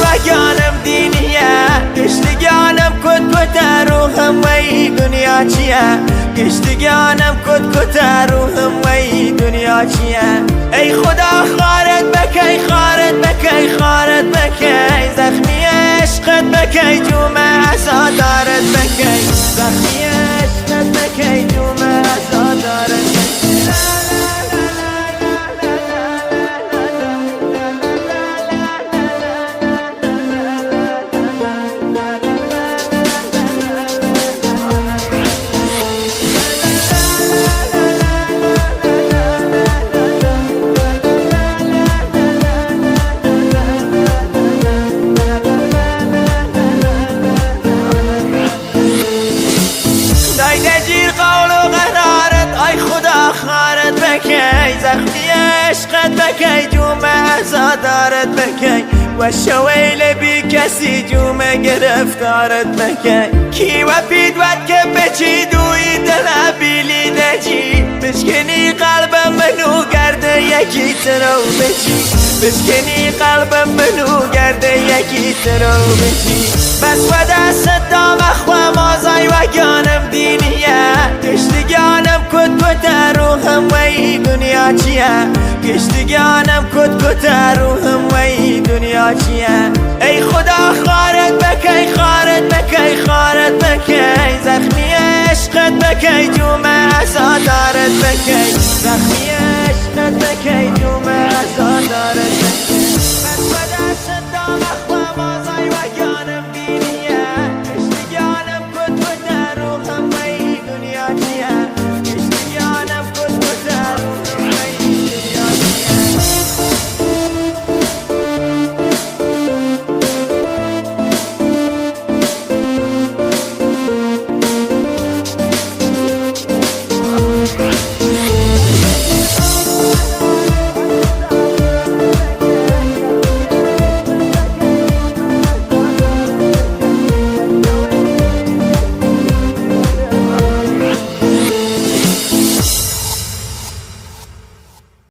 وگانم دینیه گشتگانم کت روحم وی دنیا چیه گشتگانم کت روحم وی دنیا چیه ای خدا خارت بکی خارت بکی خارت بکی زخمی عشقت بکی جومه ازادارت بکی زخمی عشقت بکی جومه ازادارت بکی زخمی عشقت بکی جومه ازادارت بکی و شویل بی کسی جومه گرفتارت بکی کی و پیدوت که بچی دوی دل بیلی نجی بشکنی قلبم منو گرده یکی ترو بچی بشکنی قلبم منو گرده یکی ترو بچی بس و دست دام اخوام آزای و گانم دینیه گشتگانم کت روحم وی دنیا چیه گشتگانم کت روحم وی دنیا چیه ای خدا خارت بکی خارت بکی خارت بکی زخمی عشقت بکی جومه ازادارت بکی زخمی عشقت بکی جومه ازادارت بکی